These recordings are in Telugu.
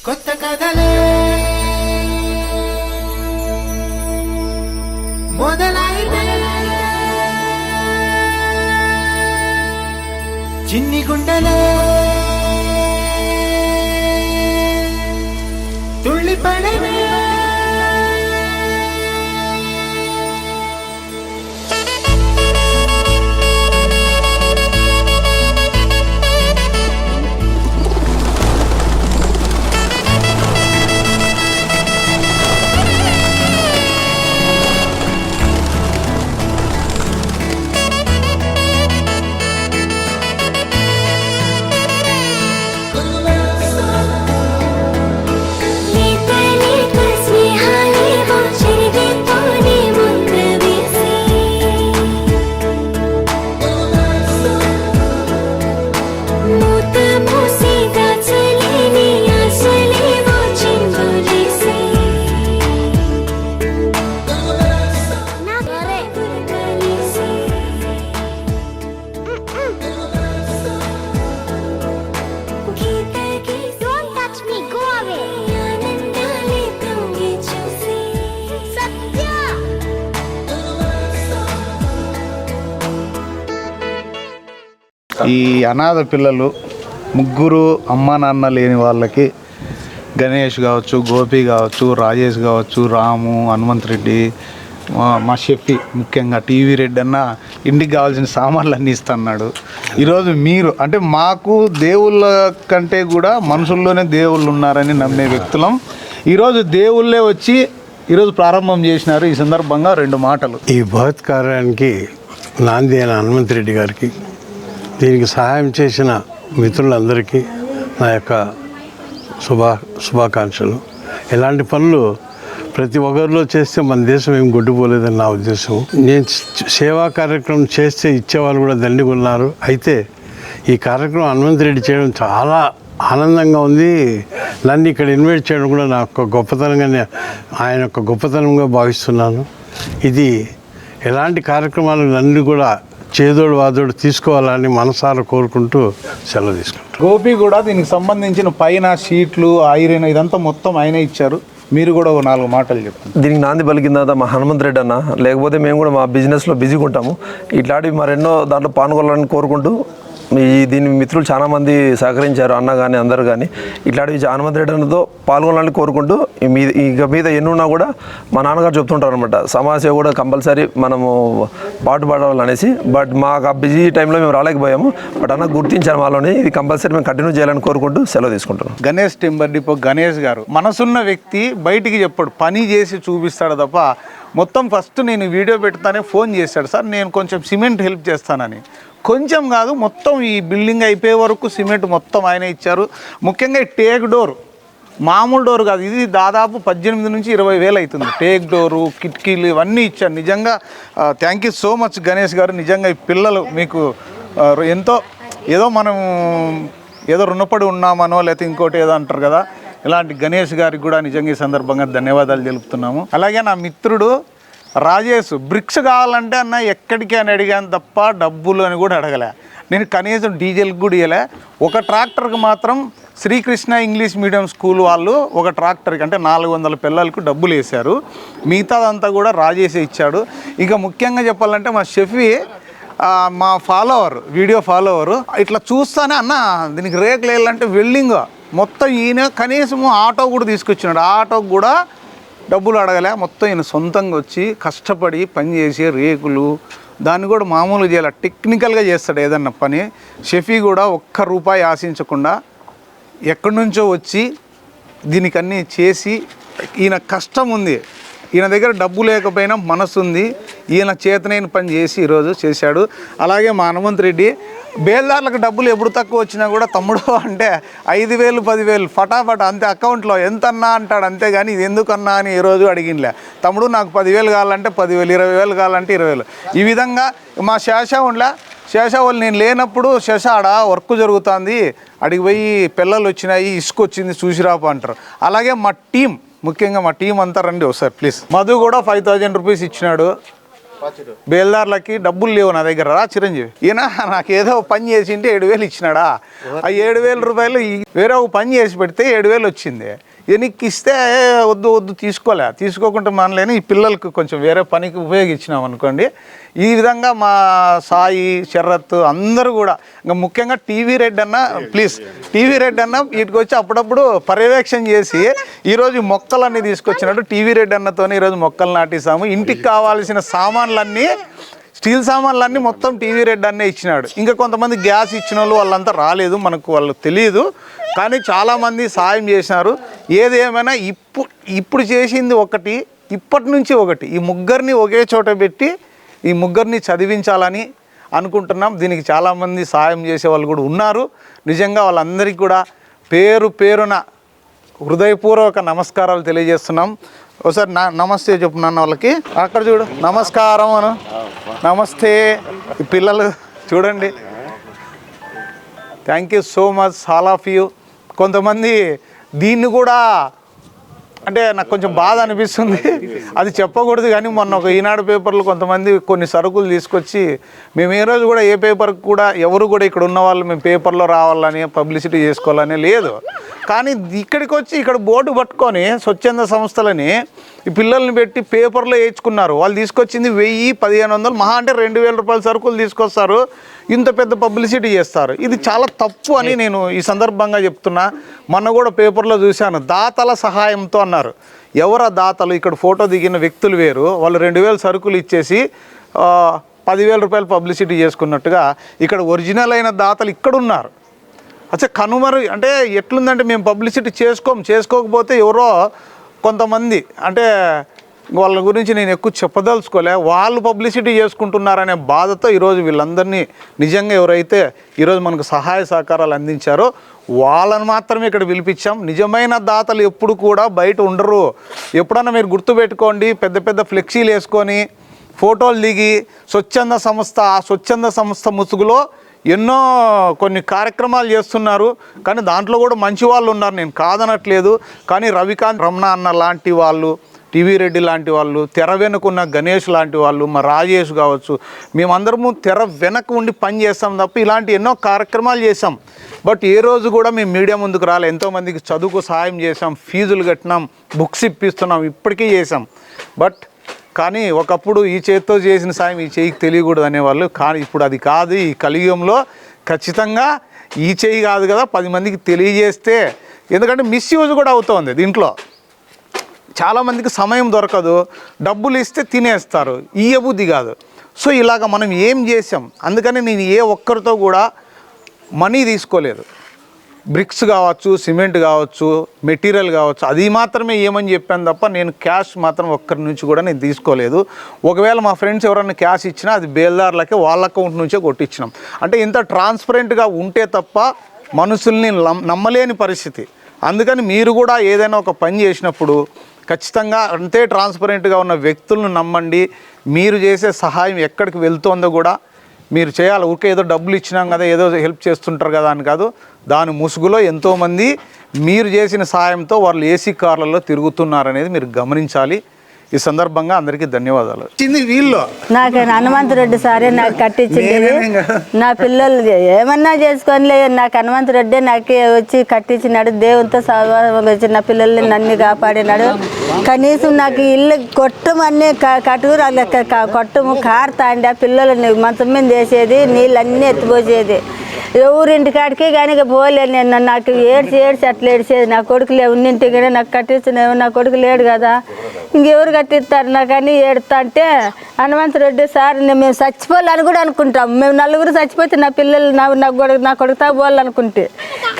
కొత్త కథలే మొదలైతే చిన్ని గుండెలే తుళ్ళిపడవే ఈ అనాథ పిల్లలు ముగ్గురు అమ్మా నాన్న లేని వాళ్ళకి గణేష్ కావచ్చు, గోపి కావచ్చు, రాజేష్ కావచ్చు, రాము, హనుమంత్ రెడ్డి, మా షెఫీ, ముఖ్యంగా టీవీ రెడ్డి అన్న ఇంటికి కావాల్సిన సామాన్లు అన్నీ ఇస్తున్నాడు. ఈరోజు మీరు అంటే మాకు దేవుళ్ళ కంటే కూడా మనుషుల్లోనే దేవుళ్ళు ఉన్నారని నమ్మే వ్యక్తులం. ఈరోజు దేవుళ్ళే వచ్చి ఈరోజు ప్రారంభం చేసినారు. ఈ సందర్భంగా 2 మాటలు. ఈ బృహత్ కార్యానికి నాంది అయిన హనుమంత్ రెడ్డి గారికి, దీనికి సహాయం చేసిన మిత్రులందరికీ నా యొక్క శుభాకాంక్షలు. ఇలాంటి పనులు ప్రతి ఒక్కరిలో చేస్తే మన దేశం ఏం గొడ్డుపోలేదని నా ఉద్దేశం. నేను సేవా కార్యక్రమం చేస్తే ఇచ్చేవాళ్ళు కూడా దండిగా ఉన్నారు. అయితే ఈ కార్యక్రమం హనుమంత్ రెడ్డి చేయడం చాలా ఆనందంగా ఉంది. నన్ను ఇక్కడ ఇన్వైట్ చేయడం కూడా నా యొక్క గొప్పతనంగా, ఆయన యొక్క గొప్పతనంగా భావిస్తున్నాను. ఇది ఎలాంటి కార్యక్రమాలు నన్ను కూడా చేదోడు వాదోడు తీసుకోవాలని మనసారా కోరుకుంటూ సెలవు తీసుకుంటాను. గోపి కూడా దీనికి సంబంధించిన పైన షీట్లు, ఐరన్ ఇదంతా మొత్తం ఆయనే ఇచ్చారు. మీరు కూడా 4 మాటలు చెప్పండి. దీనికి నాంది పలికిందా మా హనుమంత్ రెడ్డి అన్న, లేకపోతే మేము కూడా మా బిజినెస్లో బిజీగా ఉంటాము. ఇట్లాంటివి మరెన్నో దాంట్లో పాల్గొనాలని కోరుకుంటూ దీని మిత్రులు చాలామంది సహకరించారు, అన్న కానీ అందరు కానీ. ఇట్లాంటివి హనుమంత్ రెడ్డి అన్నతో పాల్గొనాలని కోరుకుంటూ ఇక మీద ఎన్నున్నా కూడా మా నాన్నగారు చెప్తుంటారు అనమాట, సమాజ కూడా కంపల్సరీ మనము పాటుపడాలనేసి. బట్ మాకు ఆ బిజీ టైంలో మేము రాలేకపోయాము. బట్ అన్న గుర్తించాను మాలోని, ఇది కంపల్సరీ మేము కంటిన్యూ చేయాలని కోరుకుంటూ సెలవు తీసుకుంటాం. గణేష్ టింబర్ డిపో గణేష్ గారు మనసున్న వ్యక్తి, బయటికి చెప్పాడు, పని చేసి చూపిస్తాడు తప్ప మొత్తం. ఫస్ట్ నేను వీడియో పెడతానే ఫోన్ చేశాడు, సార్ నేను కొంచెం సిమెంట్ హెల్ప్ చేస్తానని. కొంచెం కాదు, మొత్తం ఈ బిల్డింగ్ అయిపోయే వరకు సిమెంట్ మొత్తం ఆయన ఇచ్చారు. ముఖ్యంగా ఈ టేక్ డోర్ మామూలు డోర్ కాదు, ఇది దాదాపు 18 నుంచి 20 వేలు అవుతుంది. టేక్ డోరు, కిటికీలు ఇవన్నీ ఇచ్చారు. నిజంగా thank you so much Ganesh గారు. నిజంగా ఈ పిల్లలు మీకు ఎంతో మనం ఏదో రుణపడి ఉన్నామనో లేకపోతే ఇంకోటి ఏదో అంటారు కదా, ఇలాంటి గణేష్ గారికి కూడా నిజంగా ఈ సందర్భంగా ధన్యవాదాలు తెలుపుతున్నాము. అలాగే నా మిత్రుడు రాజేష్, బ్రిక్స్ కావాలంటే అన్న ఎక్కడికి అని అడిగాను తప్ప డబ్బులు అని కూడా అడగలే. నేను కనీసం డీజిల్కి కూడా ఇవ్వలే. ఒక ట్రాక్టర్కి మాత్రం శ్రీకృష్ణ ఇంగ్లీష్ మీడియం స్కూల్ వాళ్ళు ఒక ట్రాక్టర్కి అంటే 400 పిల్లలకు డబ్బులు వేశారు. మిగతాదంతా కూడా రాజేషే ఇచ్చాడు. ఇక ముఖ్యంగా చెప్పాలంటే మా షెఫీ మా ఫాలోవర్, వీడియో ఫాలోవరు, ఇట్లా చూస్తానే అన్న దీనికి రేకులు వేయాలంటే వెల్డింగ్ మొత్తం ఈయన కనీసం ఆటో కూడా తీసుకొచ్చినాడు. ఆ ఆటోకి కూడా డబ్బులు అడగలే. మొత్తం ఈయన సొంతంగా వచ్చి కష్టపడి పని చేసి రేకులు దాన్ని కూడా మామూలుగా చేయాలి, టెక్నికల్గా చేస్తాడు ఏదన్నా పని. షెఫీ కూడా ₹1 ఆశించకుండా ఎక్కడి నుంచో వచ్చి దీనికన్నీ చేసి, ఈయన కష్టం ఉంది, ఈయన దగ్గర డబ్బు లేకపోయినా మనసు ఉంది, ఈయన చేతనైన పని చేసి ఈరోజు చేశాడు. అలాగే మా హనుమంత్ రెడ్డి బేల్దారులకు డబ్బులు ఎప్పుడు తక్కువ వచ్చినా కూడా తమ్ముడు అంటే 5,000 10,000 ఫటాఫట అంతే అకౌంట్లో ఎంత అన్నా అంటాడు. అంతేగాని ఇది ఎందుకన్నా అని ఏ రోజు అడిగినలే. తమ్ముడు నాకు 10,000 కావాలంటే 10,000, 20,000 కావాలంటే 20,000. ఈ విధంగా మా శేషా వాళ్ళు నేను లేనప్పుడు శేష ఆడ వర్క్ జరుగుతుంది, అడిగి పోయి పిల్లలు వచ్చినాయి, ఇసుక వచ్చింది చూసిరాపు అంటారు. అలాగే మా టీం, ముఖ్యంగా మా టీం అంతా రండి ఒకసారి ప్లీజ్. మధు కూడా 5,000 రూపీస్ ఇచ్చినాడు. బేల్దార్లకి డబ్బులు లేవు నా దగ్గర రా చిరంజీవి, ఈయన నాకు ఏదో పని చేసింటే 7,000 ఇచ్చినాడా, ఆ 7,000 రూపాయలు వేరే ఒక పని చేసి పెడితే 7,000 వచ్చింది. ఎనికి ఇస్తే వద్దు తీసుకోకుండా మనలేని ఈ పిల్లలకు కొంచెం వేరే పనికి ఉపయోగించినాం అనుకోండి. ఈ విధంగా మా సాయి శరత్ అందరూ కూడా, ఇంకా ముఖ్యంగా టీవీ రెడ్ అన్న, ప్లీజ్ టీవీ రెడ్ అన్న వీటికి వచ్చి అప్పుడప్పుడు పర్యవేక్షణ చేసి ఈరోజు మొక్కలన్నీ తీసుకొచ్చినట్టు టీవీ రెడ్ అన్నతోనే ఈరోజు మొక్కలు నాటిస్తాము. ఇంటికి కావాల్సిన సామాన్లన్నీ, స్టీల్ సామాన్లన్నీ మొత్తం టీవీ రెడ్ అన్నే ఇచ్చినాడు. ఇంకా కొంతమంది గ్యాస్ ఇచ్చిన వాళ్ళంతా రాలేదు, మనకు వాళ్ళు తెలియదు, కానీ చాలామంది సాయం చేసినారు. ఏదేమైనా ఇప్పుడు చేసింది ఒకటి, ఇప్పటి నుంచి ఒకటి, ఈ ముగ్గురిని ఒకే చోట పెట్టి ఈ ముగ్గురిని చదివించాలని అనుకుంటున్నాం. దీనికి చాలామంది సాయం చేసే వాళ్ళు కూడా ఉన్నారు. నిజంగా వాళ్ళందరికీ కూడా పేరున హృదయపూర్వక నమస్కారాలు తెలియజేస్తున్నాం. ఒకసారి నమస్తే చెప్పు నాన్న వాళ్ళకి, అక్కడ చూడు నమస్కారం అను, నమస్తే. ఈ పిల్లలు చూడండి, thank you so much all of you. కొంతమంది దీన్ని కూడా అంటే నాకు కొంచెం బాధ అనిపిస్తుంది, అది చెప్పకూడదు, కానీ మొన్న ఒక ఈనాడు పేపర్లో కొంతమంది కొన్ని సరుకులు తీసుకొచ్చి, మేము ఏ రోజు కూడా ఏ పేపర్కి కూడా ఎవరు కూడా ఇక్కడ ఉన్న వాళ్ళు మేము పేపర్లో రావాలని పబ్లిసిటీ చేసుకోవాలని లేదు, కానీ ఇక్కడికి వచ్చి ఇక్కడ బోర్డు పట్టుకొని స్వచ్ఛంద సంస్థలని ఈ పిల్లల్ని పెట్టి పేపర్లో వేయించుకున్నారు. వాళ్ళు తీసుకొచ్చింది 1,000-1,500, మహా అంటే 2,000 రూపాయల సరుకులు తీసుకొస్తారు, ఇంత పెద్ద పబ్లిసిటీ చేస్తారు. ఇది చాలా తప్పు అని నేను ఈ సందర్భంగా చెప్తున్నా. మొన్న కూడా పేపర్లో చూశాను, దాతల సహాయంతో అన్నారు. ఎవరా దాతలు? ఇక్కడ ఫోటో దిగిన వ్యక్తులు వేరు, వాళ్ళు 2,000 సరుకులు ఇచ్చేసి 10,000 రూపాయలు పబ్లిసిటీ చేసుకున్నట్టుగా ఇక్కడ ఒరిజినల్ అయిన దాతలు ఇక్కడ ఉన్నారు. అచ్చా కనుమరు అంటే ఎట్లుందంటే, మేము పబ్లిసిటీ చేసుకోకపోతే ఎవరో కొంతమంది, అంటే వాళ్ళ గురించి నేను ఎక్కువ చెప్పదలుచుకోలే, వాళ్ళు పబ్లిసిటీ చేసుకుంటున్నారనే బాధతో ఈరోజు వీళ్ళందరినీ నిజంగా ఎవరైతే ఈరోజు మనకు సహాయ సహకారాలు అందించారో వాళ్ళని మాత్రమే ఇక్కడ పిలిపించాం. నిజమైన దాతలు ఎప్పుడు కూడా బయట ఉండరు. ఎప్పుడన్నా మీరు గుర్తుపెట్టుకోండి, పెద్ద ఫ్లెక్సీలు వేసుకొని ఫోటోలు దిగి స్వచ్ఛంద సంస్థ ముసుగులో ఎన్నో కొన్ని కార్యక్రమాలు చేస్తున్నారు, కానీ దాంట్లో కూడా మంచి వాళ్ళు ఉన్నారు, నేను కాదనట్లేదు. కానీ రవికాంత్ రమణ అన్న లాంటి వాళ్ళు, టీవీ రెడ్డి లాంటి వాళ్ళు, తెర వెనుకున్న గణేష్ లాంటి వాళ్ళు, మా రాజేష్ కావచ్చు, మేమందరము తెర వెనక ఉండి పని చేస్తాం తప్ప ఇలాంటి ఎన్నో కార్యక్రమాలు చేసాం. బట్ ఏ రోజు కూడా మేము మీడియా ముందుకు రాలే. ఎంతోమందికి చదువుకు సాయం చేసాం, ఫీజులు కట్టినాం, బుక్స్ ఇప్పిస్తున్నాం, ఇప్పటికీ చేసాం. కానీ ఒకప్పుడు ఈ చేతితో చేసిన సాయం ఈ చేయికి తెలియకూడదు అనేవాళ్ళు. కానీ ఇప్పుడు అది కాదు. ఈ కలియుగంలో ఖచ్చితంగా ఈ చేయి కాదు కదా, 10 మందికి తెలియజేస్తే, ఎందుకంటే మిస్యూజ్ కూడా అవుతుంది. దీంట్లో చాలామందికి సమయం దొరకదు, డబ్బులు ఇస్తే తినేస్తారు, ఇయ్యబుద్ధి కాదు. సో ఇలాగ మనం ఏం చేసాం, అందుకని నేను ఏ ఒక్కరితో కూడా మనీ తీసుకోలేదు. బ్రిక్స్ కావచ్చు, సిమెంట్ కావచ్చు, మెటీరియల్ కావచ్చు, అది మాత్రమే ఏమని చెప్పాను తప్ప నేను క్యాష్ మాత్రం ఒక్కరి నుంచి కూడా నేను తీసుకోలేదు. ఒకవేళ మా ఫ్రెండ్స్ ఎవరైనా క్యాష్ ఇచ్చినా అది బేల్దార్లకి వాళ్ళ అకౌంట్ నుంచే కొట్టించినాం. అంటే ఇంత ట్రాన్స్పరెంట్గా ఉంటే తప్ప మనుషుల్ని నమ్మలేని పరిస్థితి. అందుకని మీరు కూడా ఏదైనా ఒక పని చేసినప్పుడు ఖచ్చితంగా అంతే ట్రాన్స్పరెంట్గా ఉన్న వ్యక్తులను నమ్మండి. మీరు చేసే సహాయం ఎక్కడికి వెళ్తుందో కూడా మీరు చేయాలి. ఊరికే ఏదో డబ్బులు ఇచ్చినాం కదా, ఏదో హెల్ప్ చేస్తుంటారు కదా అని కాదు. దాని ముసుగులో ఎంతోమంది మీరు చేసిన సాయంతో వాళ్ళు ఏసీ కార్లలో తిరుగుతున్నారనేది మీరు గమనించాలి. ఈ సందర్భంగా అందరికీ ధన్యవాదాలు. వీళ్ళు నాకు హనుమంతరెడ్డి సారే నాకు కట్టించింది. నా పిల్లలు ఏమన్నా చేసుకొని నాకు హనుమంతరెడ్డి నాకు వచ్చి కట్టించినాడు. దేవునితో వచ్చి నా పిల్లల్ని నన్ను కాపాడినాడు. కనీసం నాకు ఇల్లు కొట్టమన్నీ కట్టుకురు కొట్టము కారుతాండి. ఆ పిల్లలు మంచం మీద వేసేది, నీళ్ళన్నీ ఎత్తిపోసేది. ఎవరింటికాడికి కానీ పోలేదు నేను. నాకు ఏడ్చి అట్లా ఏడ్చేది. నా కొడుకు లేవు ఉన్నింటికి కానీ నాకు కట్టించినేమో, నా కొడుకు లేడు కదా, ఇంకెవరు కట్టిస్తారు నాకు అని ఏడుతా అంటే, హనుమంతరెడ్డి సార్ మేము చచ్చిపోవాలని కూడా అనుకుంటాం. మేము నలుగురు చచ్చిపోతే నా పిల్లలు నా కొడుకుతో పోవాలనుకుంటే,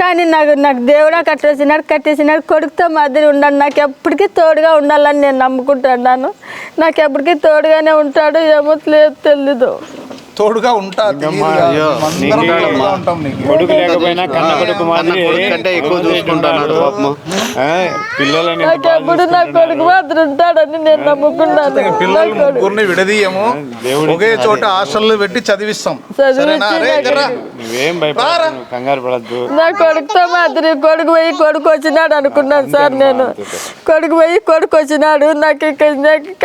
కానీ నాకు దేవుడా కట్టేసినాడు. కొడుకుతో మాదిరి ఉండాలి, నాకు ఎప్పటికీ తోడుగా ఉండాలని నేను నమ్ముకుంటున్నాను. నాకు ఎప్పటికీ తోడుగానే ఉంటాడు, ఏమో లేదు తెలీదు. తోడుగా ఉంటాడు. కొడుకు లేకపోయినా కన్న కొడుకు మాదిరి ఎక్కువ చూసుకుంటాడు. పిల్లలని నాకు ఎప్పుడు నా కొడుకు మాత్రం ఉంటాడని నేను నమ్ముకున్నాను. పిల్లలు ముగ్గురిని విడదీయము, ఒకే చోట హాస్టల్లో పెట్టి చదివిస్తాం. సరేనా? అరే ఎక్కడ్రా? నువ్వేం భయపడదు, కంగారు పడద్దు. నా కొడుకుతో మాత్రం కొడుకు పోయి కొడుకు వచ్చినాడు అనుకున్నాను సార్. నేను కొడుకు పోయి కొడుకు వచ్చినాడు, నాకు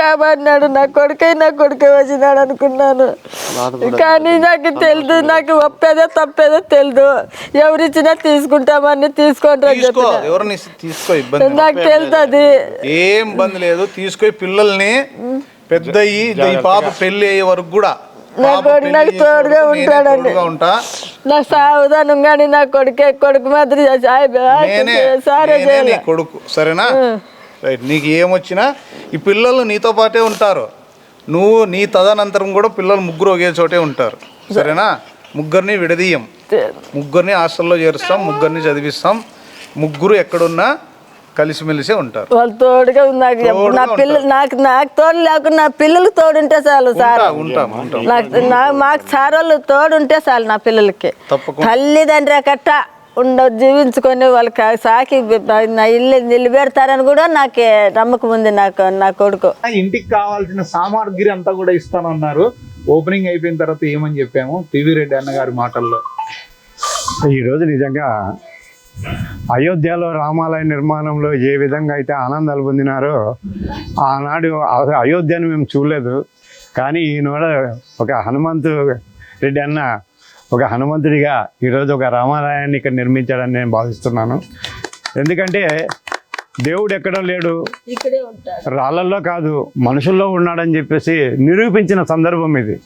కాపాడినాడు, నా కొడుకే వచ్చినాడు అనుకున్నాను. కానీ నాకు తెలియదు, నాకు ఒప్పేదో తప్పేదో తెలియదు. ఎవరిచ్చినా తీసుకుంటామని తీసుకుంటారని తీసుకో, చెప్పి ఎవరిని తీసుకో, ఇబ్బంది నాకు తెలుస్తుంది. ఏం ఇబ్బంది లేదు. తీసుకొని పిల్లల్ని పెద్ద ఈ పాప పెళ్లి అయ్యే వరకు కూడా నా కొడుకు నాకు తోడుగా ఉంటాడండి. ఉంటా. నా సావధానం కానీ నా కొడుకు మాత్రం సారే నేనే నీ కొడుకు. సరేనా? రైట్. నీకు ఏమొచ్చినా ఈ పిల్లలు నీతో పాటే ఉంటారు. నువ్వు నీ తదనంతరం కూడా పిల్లలు ముగ్గురు ఒకే చోటే ఉంటారు. సరేనా? ముగ్గురిని విడదీయం, ముగ్గురిని హాస్టల్లో చేరుస్తాం, ముగ్గురిని చదివిస్తాం. ముగ్గురు ఎక్కడున్నా కలిసిమెలిసే ఉంటారు. వాళ్ళు తోడుగా నాకు నా పిల్లలు నాకు తోడు లేకుండా నా పిల్లలు తోడుంటే చాలు సార్. మాకు సార్ వాళ్ళు తోడుంటే చాలు నా పిల్లలకి. తల్లిదండ్రి కట్ట జీవించుకొని వాళ్ళకి సాకి నా ఇల్లు నిలబెడతారని కూడా నాకు నమ్మకం ఉంది. నా కొడుకు ఇంటికి కావాల్సిన సామాగ్రి అంతా కూడా ఇస్తానన్నారు. ఓపెనింగ్ అయిపోయిన తర్వాత ఏమని చెప్పాము టీవీ రెడ్డి అన్నగారి మాటల్లో. ఈరోజు నిజంగా అయోధ్యలో రామాలయ నిర్మాణంలో ఏ విధంగా అయితే ఆనందాలు పొందినారో ఆనాడు అయోధ్యను మేము చూడలేదు. కానీ ఈనాడు ఒక హనుమంతు రెడ్డి అన్న ఒక హనుమంతుడిగా ఈరోజు ఒక రామాలయాన్ని ఇక్కడ నిర్మించాడని నేను భావిస్తున్నాను. ఎందుకంటే దేవుడు ఎక్కడో లేడు, రాళ్ళల్లో కాదు మనుషుల్లో ఉన్నాడని చెప్పేసి నిరూపించిన సందర్భం ఇది.